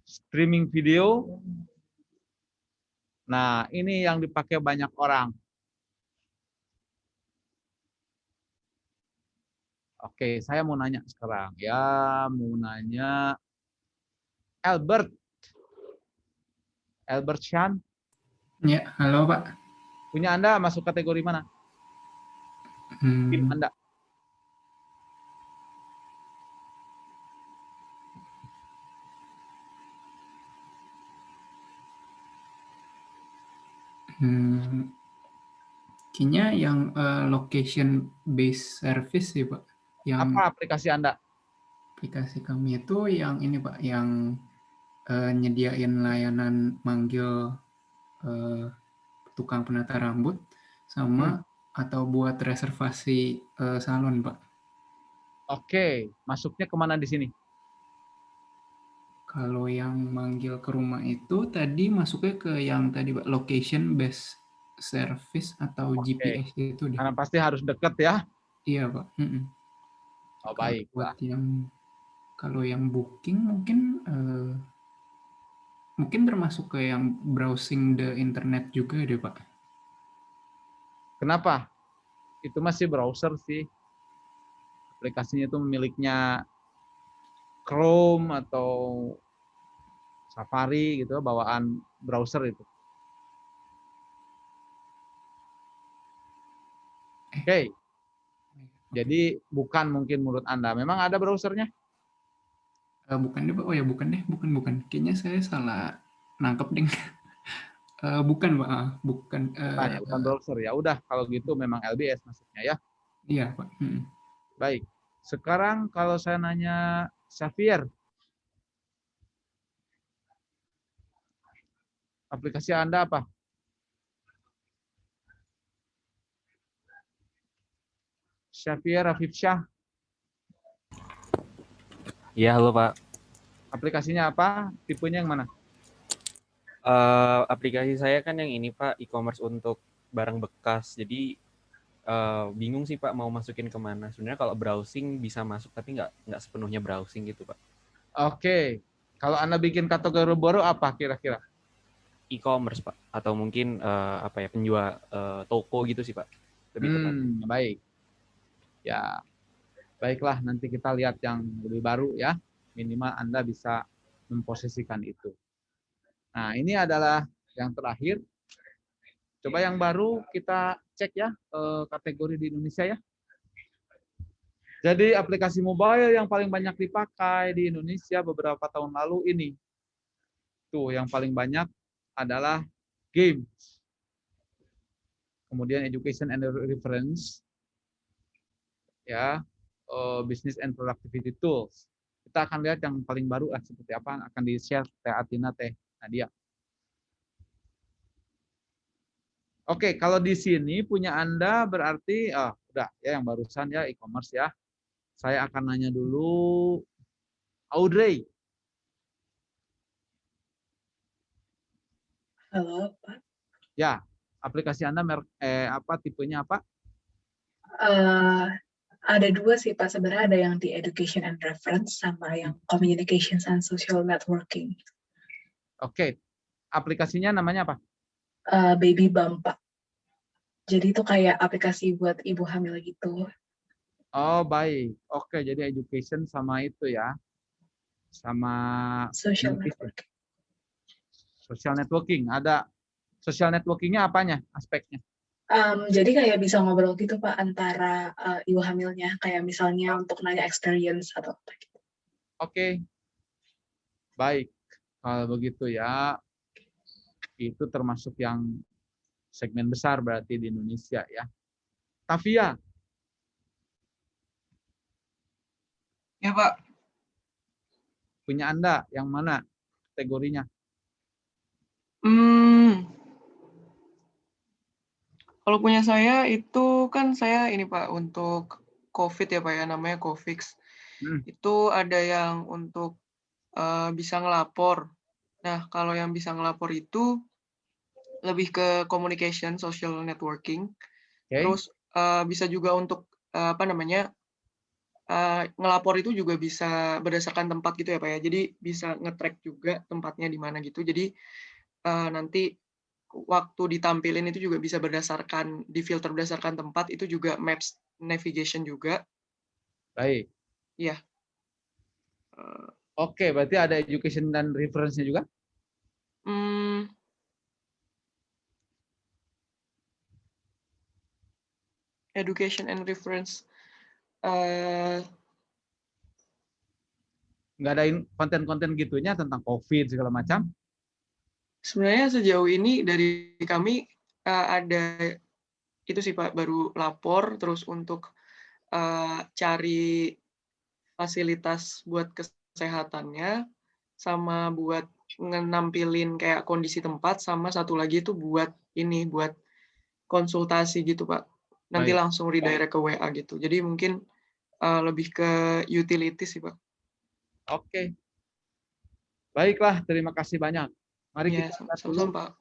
streaming video. Nah, ini yang dipakai banyak orang. Oke, saya mau nanya sekarang. Ya, mau nanya Albert Chan. Ya, halo Pak. Punya Anda masuk kategori mana? Tim Anda. Kayaknya yang location based service sih Pak. Yang apa aplikasi Anda? Aplikasi kami itu yang ini Pak, yang nyediain layanan manggil tukang penata rambut sama atau buat reservasi salon Pak. Oke, masuknya kemana di sini? Kalau yang manggil ke rumah itu tadi masuknya ke yang tadi Pak, location based service atau GPS itu deh. Karena pasti harus deket ya. Iya Pak. Oh, baik. Buat kalau yang booking mungkin termasuk ke yang browsing the internet juga deh Pak. Kenapa? Itu masih browser sih. Aplikasinya itu miliknya Chrome atau Safari gitu, bawaan browser itu. Oke. Jadi bukan mungkin menurut Anda. Memang ada browsernya? Bukan deh Pak. Oh ya bukan deh. Bukan. Kayaknya saya salah nangkep deh. Bukan Pak. Bukan. Bukan browser. Ya udah kalau gitu memang LBS maksudnya ya. Iya Pak. Baik. Sekarang kalau saya nanya Xavier, aplikasi Anda apa? Syafir Rafif Syah. Iya, halo Pak. Aplikasinya apa? Tipenya yang mana? Aplikasi saya kan yang ini Pak, e-commerce untuk barang bekas. Jadi bingung sih Pak mau masukin kemana. Sebenarnya kalau browsing bisa masuk, tapi nggak sepenuhnya browsing gitu Pak. Oke. Kalau Anda bikin kategori baru apa kira-kira? E-commerce Pak, atau mungkin penjual toko gitu sih Pak. Lebih tepat. Baik. Ya, baiklah, nanti kita lihat yang lebih baru ya. Minimal Anda bisa memposisikan itu. Nah, ini adalah yang terakhir. Coba yang baru kita cek ya kategori di Indonesia ya. Jadi aplikasi mobile yang paling banyak dipakai di Indonesia beberapa tahun lalu ini. Tuh, yang paling banyak adalah game. Kemudian education and reference. Ya, business and productivity tools. Kita akan lihat yang paling baru seperti apa, akan di-share Teh Atina, Teh Nadia. Oke, kalau di sini punya Anda berarti udah ya yang barusan ya e-commerce ya. Saya akan nanya dulu Audrey. Halo, Pak. Ya, aplikasi Anda tipenya apa? Ada dua sih Pak, sebenarnya ada yang di education and reference sama yang communications and social networking. Oke, aplikasinya namanya apa? Baby Bump Pak. Jadi itu kayak aplikasi buat ibu hamil gitu. Oh baik, oke jadi education sama itu ya, sama social networking. Social networking, ada social networkingnya apanya aspeknya? Jadi kayak bisa ngobrol gitu Pak antara ibu hamilnya, kayak misalnya untuk nanya experience atau apa gitu. Oke, baik. Kalau begitu ya, itu termasuk yang segmen besar berarti di Indonesia ya. Tavia. Ya Pak. Punya Anda yang mana kategorinya? Kalau punya saya itu kan saya ini Pak untuk COVID ya Pak ya, namanya Covix. Itu ada yang untuk bisa ngelapor. Nah kalau yang bisa ngelapor itu lebih ke communication, social networking. Terus bisa juga untuk ngelapor itu juga bisa berdasarkan tempat gitu ya Pak ya. Jadi bisa nge-track juga tempatnya di mana gitu. Jadi nanti waktu ditampilin itu juga bisa berdasarkan, difilter berdasarkan tempat, itu juga maps navigation juga. Baik. Iya. Oke, berarti ada education dan reference-nya juga? Education and reference. Nggak ada konten-konten gitunya tentang COVID segala macam? Sebenarnya sejauh ini dari kami ada itu sih Pak, baru lapor, terus untuk cari fasilitas buat kesehatannya, sama buat nampilin kayak kondisi tempat, sama satu lagi itu buat ini, buat konsultasi gitu Pak. Nanti langsung redirect ke WA gitu. Jadi mungkin lebih ke utility sih Pak. Oke. Baiklah, terima kasih banyak. Mari kita lihat dulu. Pak.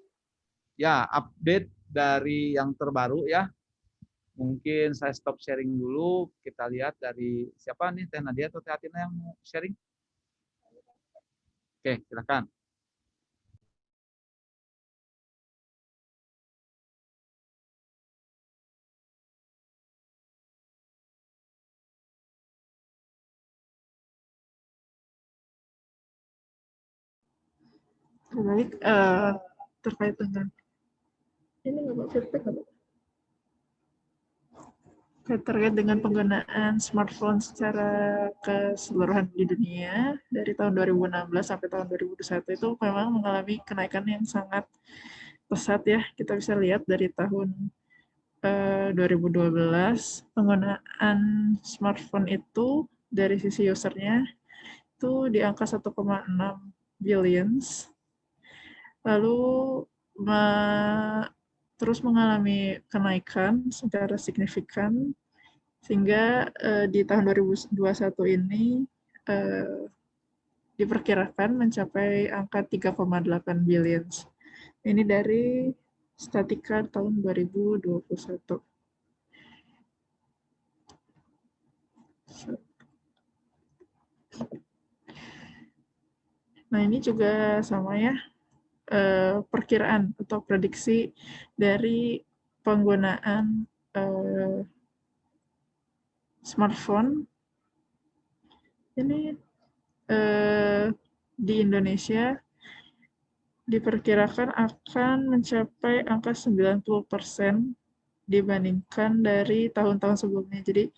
Ya, update dari yang terbaru ya. Mungkin saya stop sharing dulu. Kita lihat dari siapa nih, Teh Nadia atau Teh Atina yang mau sharing? Oke, silakan. Baik, terkait dengan ini nggak feedback nggak? Terkait dengan penggunaan smartphone secara keseluruhan di dunia dari tahun 2016 sampai tahun 2021 itu memang mengalami kenaikan yang sangat pesat ya. Kita bisa lihat dari tahun 2012 penggunaan smartphone itu dari sisi usernya itu di angka 1,6 billions. Lalu terus mengalami kenaikan secara signifikan Sehingga di tahun 2021 ini diperkirakan mencapai angka 3,8 billion. Ini dari Statika tahun 2021. Nah, ini juga sama ya, perkiraan atau prediksi dari penggunaan smartphone ini di Indonesia diperkirakan akan mencapai angka 90% dibandingkan dari tahun-tahun sebelumnya. Jadi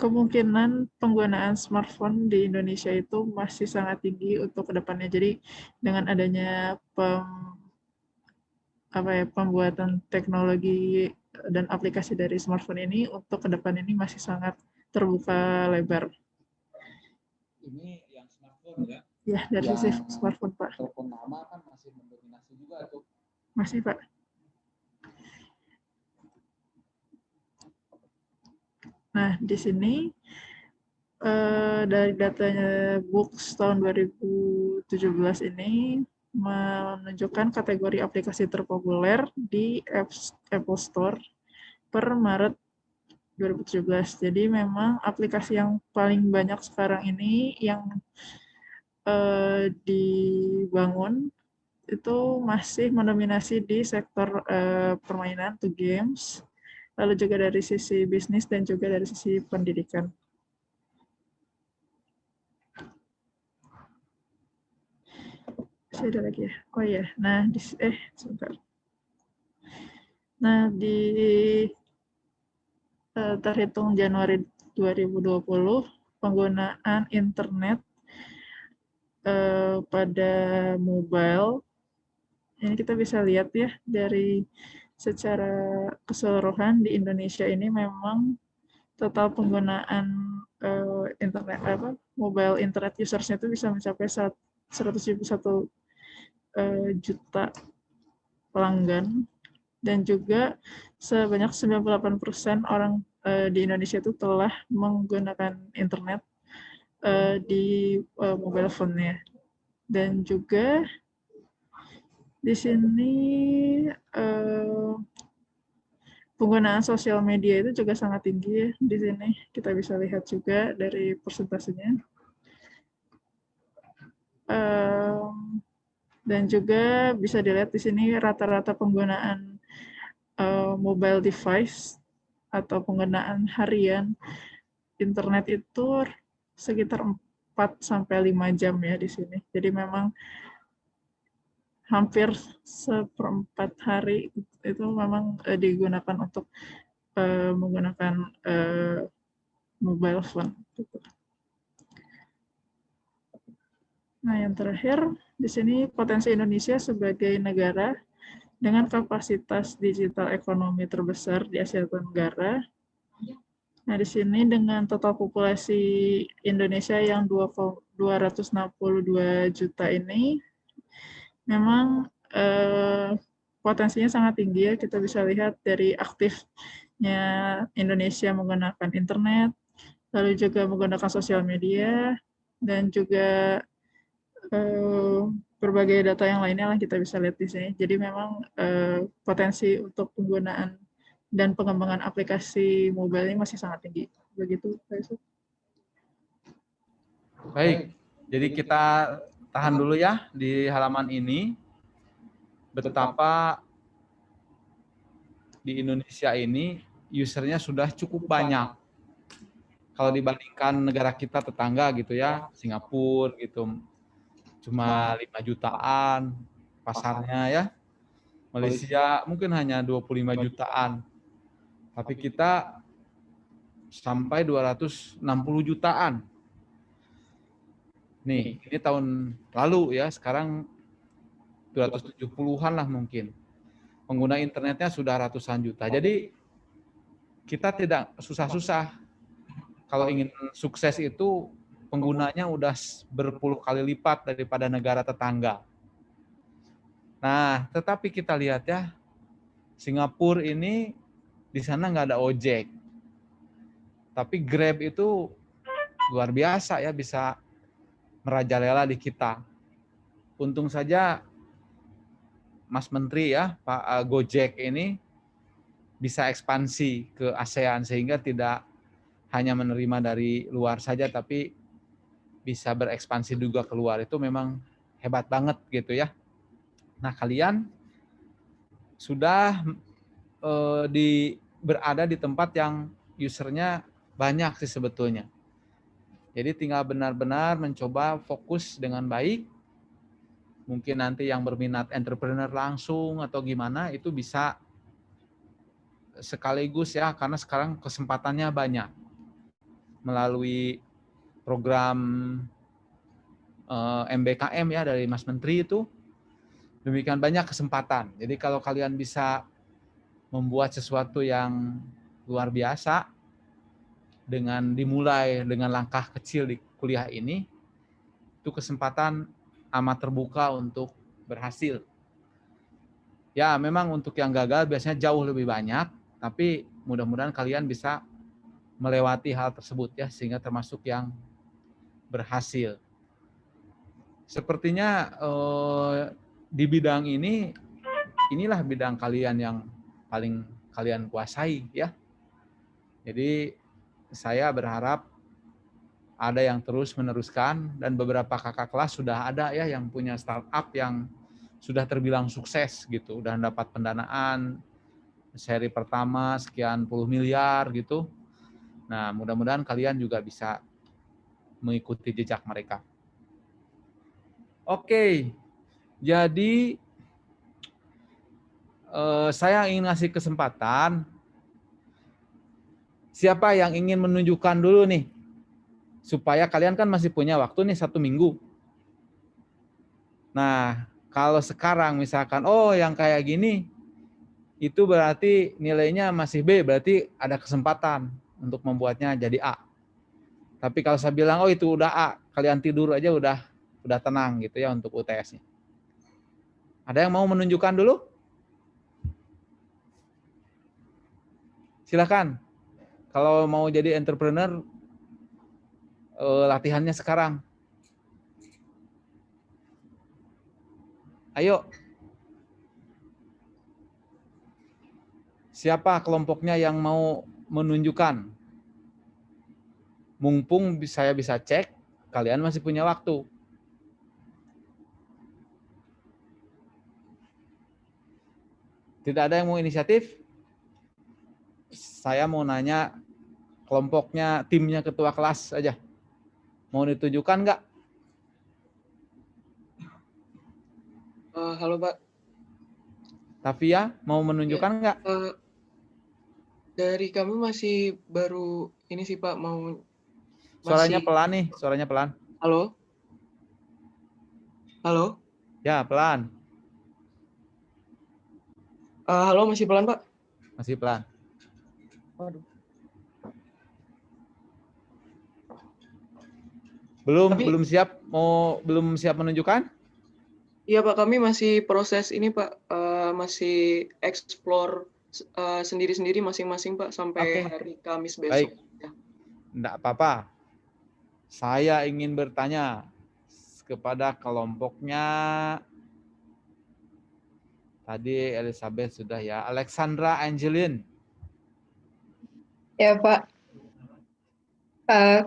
kemungkinan penggunaan smartphone di Indonesia itu masih sangat tinggi untuk kedepannya. Jadi dengan adanya pembuatan teknologi dan aplikasi dari smartphone ini untuk kedepan ini masih sangat terbuka lebar. Ini yang smartphone ya? Ya, dari sisi smartphone, Pak. Telepon lama kan masih mendominasi juga tuh. Masih, Pak. Nah, di sini dari datanya Books tahun 2017 ini menunjukkan kategori aplikasi terpopuler di Apple Store per Maret 2017. Jadi memang aplikasi yang paling banyak sekarang ini yang dibangun itu masih mendominasi di sektor permainan atau games, lalu juga dari sisi bisnis dan juga dari sisi pendidikan. Masih ada lagi ya? Oh ya, nah sebentar. Nah, terhitung Januari 2020, penggunaan internet pada mobile, ini kita bisa lihat ya, dari secara keseluruhan di Indonesia ini memang total penggunaan mobile internet usersnya itu bisa mencapai 171 juta pelanggan, dan juga sebanyak 98% orang di Indonesia itu telah menggunakan internet di mobile phone-nya. Dan juga di sini penggunaan sosial media itu juga sangat tinggi ya. Di sini kita bisa lihat juga dari persentasenya. Dan juga bisa dilihat di sini rata-rata penggunaan mobile device atau penggunaan harian internet itu sekitar 4-5 jam ya di sini. Jadi memang hampir 1/4 hari itu memang digunakan untuk menggunakan mobile phone. Nah, yang terakhir di sini potensi Indonesia sebagai negara dengan kapasitas digital ekonomi terbesar di Asia Tenggara. Nah, di sini dengan total populasi Indonesia yang 262 juta ini, memang potensinya sangat tinggi ya. Kita bisa lihat dari aktifnya Indonesia menggunakan internet, lalu juga menggunakan sosial media, dan juga berbagai data yang lainnya yang kita bisa lihat di sini. Jadi memang potensi untuk penggunaan dan pengembangan aplikasi mobile ini masih sangat tinggi. Begitu, Pak Yusuf. Baik, jadi kita tahan dulu ya di halaman ini. Betapa di Indonesia ini usernya sudah cukup banyak. Kalau dibandingkan negara kita tetangga gitu ya, Singapura gitu, cuma 5 jutaan pasarnya ya. Malaysia mungkin hanya 25 jutaan. Tapi kita sampai 260 jutaan. Nih, ini tahun lalu ya, sekarang 270-an lah mungkin. Pengguna internetnya sudah ratusan juta. Jadi kita tidak susah-susah. Kalau ingin sukses itu penggunanya udah berpuluh kali lipat daripada negara tetangga. Nah, tetapi kita lihat ya, Singapura ini di sana nggak ada ojek. Tapi Grab itu luar biasa ya, bisa merajalela di kita. Untung saja Mas Menteri ya, Pak Gojek ini bisa ekspansi ke ASEAN sehingga tidak hanya menerima dari luar saja tapi bisa berekspansi juga keluar. Itu memang hebat banget gitu ya. Nah, kalian sudah berada di tempat yang usernya banyak sih sebetulnya. Jadi tinggal benar-benar mencoba fokus dengan baik. Mungkin nanti yang berminat entrepreneur langsung atau gimana itu bisa sekaligus ya, karena sekarang kesempatannya banyak. Melalui program MBKM ya dari Mas Menteri itu, demikian banyak kesempatan. Jadi kalau kalian bisa membuat sesuatu yang luar biasa, dengan dimulai dengan langkah kecil di kuliah ini, itu kesempatan amat terbuka untuk berhasil. Ya, memang untuk yang gagal biasanya jauh lebih banyak, tapi mudah-mudahan kalian bisa melewati hal tersebut ya, sehingga termasuk yang berhasil. Sepertinya di bidang ini, inilah bidang kalian yang paling kalian kuasai ya. Jadi saya berharap ada yang terus meneruskan, dan beberapa kakak kelas sudah ada ya yang punya startup yang sudah terbilang sukses gitu, udah dapat pendanaan seri pertama sekian puluh miliar gitu. Nah, mudah-mudahan kalian juga bisa mengikuti jejak mereka. Oke, jadi saya ingin ngasih kesempatan. Siapa yang ingin menunjukkan dulu nih? Supaya kalian kan masih punya waktu nih 1 minggu. Nah, kalau sekarang misalkan, oh yang kayak gini, itu berarti nilainya masih B, berarti ada kesempatan untuk membuatnya jadi A. Tapi kalau saya bilang, oh itu udah A, kalian tidur aja udah tenang gitu ya untuk UTS-nya. Ada yang mau menunjukkan dulu? Silakan. Kalau mau jadi entrepreneur, latihannya sekarang. Ayo. Siapa kelompoknya yang mau menunjukkan? Mumpung saya bisa cek, kalian masih punya waktu. Tidak ada yang mau inisiatif? Saya mau nanya kelompoknya, timnya ketua kelas aja. Mau ditunjukkan nggak? Halo Pak. Tavia, mau menunjukkan nggak? Dari kami masih baru ini sih Pak, mau Suaranya pelan nih, suaranya pelan. Halo? Halo? Ya, pelan. Halo, masih pelan Pak? Masih pelan. Waduh. Belum siap menunjukkan? Iya Pak, kami masih proses ini Pak, masih explore sendiri-sendiri masing-masing Pak sampai hari Kamis besok. Baik. Enggak apa-apa. Saya ingin bertanya kepada kelompoknya. Tadi Elizabeth sudah ya. Alexandra Angelin. Ya Pak.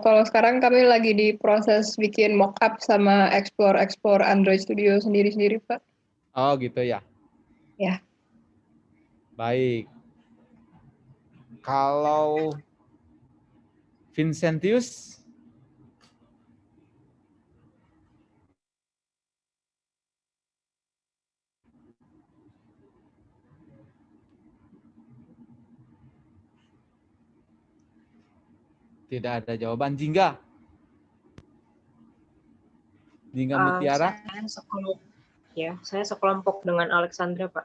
Kalau sekarang kami lagi di proses bikin mockup sama explore Android Studio sendiri-sendiri Pak. Oh gitu ya. Ya. Baik. Kalau Vincentius? Tidak ada jawaban. Jingga? Jingga Mutiara? Saya sekelompok dengan Alexandra, Pak.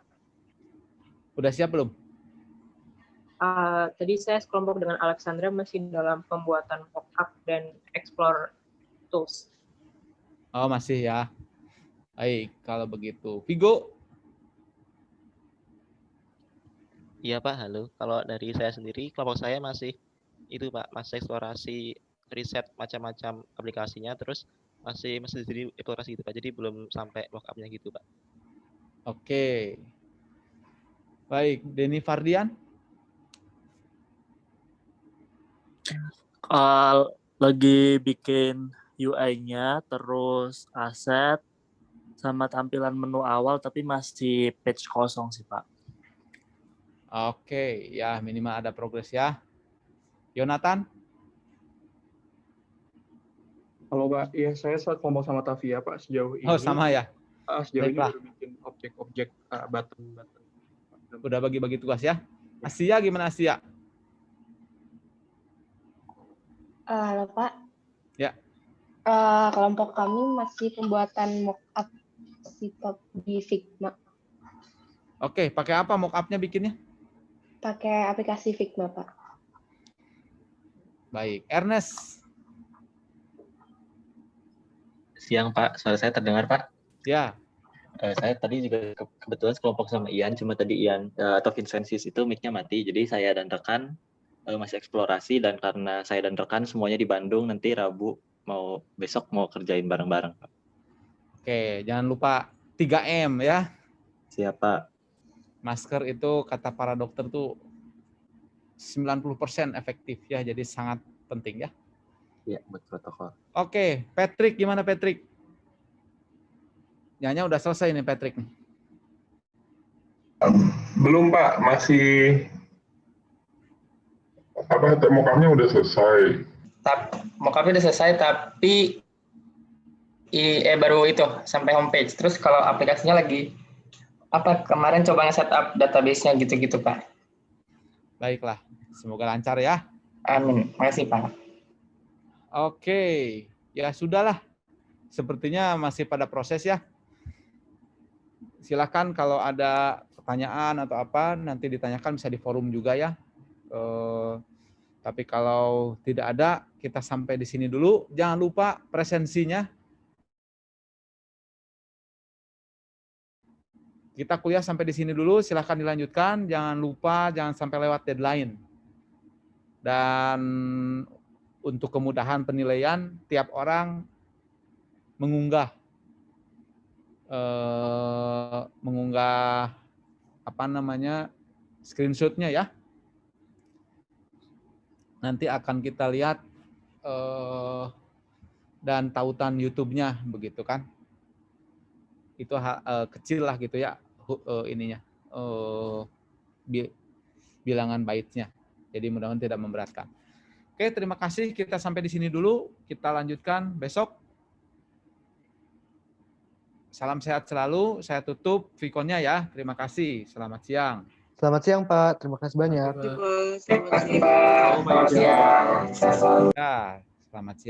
Udah siap belum? Tadi saya sekelompok dengan Alexandra masih dalam pembuatan mockup dan explore tools. Oh, masih ya. Baik, kalau begitu. Vigo? Iya Pak, halo. Kalau dari saya sendiri, kelompok saya masih itu Pak, masih eksplorasi riset macam-macam aplikasinya, terus masih jadi eksplorasi gitu Pak. Jadi belum sampai mock-up-nya gitu Pak. Oke. Baik, Denny Fardian. Lagi bikin UI-nya, terus aset, sama tampilan menu awal, tapi masih page kosong sih Pak. Oke, ya minimal ada progres ya. Yonatan? Halo Pak, iya saya kelompok sama Tavia Pak sejauh ini. Oh sama ya? Sejauh Baiklah. ini baru bikin objek-objek button. Udah bagi-bagi tugas ya. Asia gimana Asia? Halo Pak. Ya. Kelompok kami masih pembuatan mockup di Figma. Oke, pakai apa mock-up-nya bikinnya? Pakai aplikasi Figma, Pak. Baik, Ernest. Siang Pak, suara saya terdengar Pak? Ya. Saya tadi juga kebetulan sekelompok sama Ian, cuma tadi Ian atau Vincensis itu mic-nya mati, jadi saya dan rekan masih eksplorasi, dan karena saya dan rekan semuanya di Bandung, nanti Rabu besok mau kerjain bareng-bareng Pak. Oke, jangan lupa 3M ya. Siap Pak. Masker itu kata para dokter tuh 90% efektif ya, jadi sangat penting ya. Iya, buat protokol. Oke, Patrick gimana Patrick? Nyanyi udah selesai nih Patrick nih. Belum Pak, masih mock-up-nya udah selesai. Mock-up-nya udah selesai tapi baru itu sampai homepage. Terus kalau aplikasinya lagi kemarin coba nge-setup database-nya gitu-gitu Pak. Baiklah, semoga lancar ya. Amin, makasih Pak. Oke, ya sudahlah. Sepertinya masih pada proses ya. Silakan kalau ada pertanyaan atau apa nanti ditanyakan, bisa di forum juga ya. Tapi kalau tidak ada, kita sampai di sini dulu. Jangan lupa presensinya. Kita kuliah sampai di sini dulu, silahkan dilanjutkan. Jangan lupa, jangan sampai lewat deadline. Dan untuk kemudahan penilaian, tiap orang mengunggah screenshot-nya ya. Nanti akan kita lihat dan tautan YouTube-nya begitu kan. Itu kecil lah gitu ya bilangan baitnya. Jadi mudah-mudahan tidak memberatkan. Oke, terima kasih. Kita sampai di sini dulu. Kita lanjutkan besok. Salam sehat selalu. Saya tutup Vicon-nya ya. Terima kasih. Selamat siang. Selamat siang Pak. Terima kasih banyak. Selamat siang. Ya, selamat siang.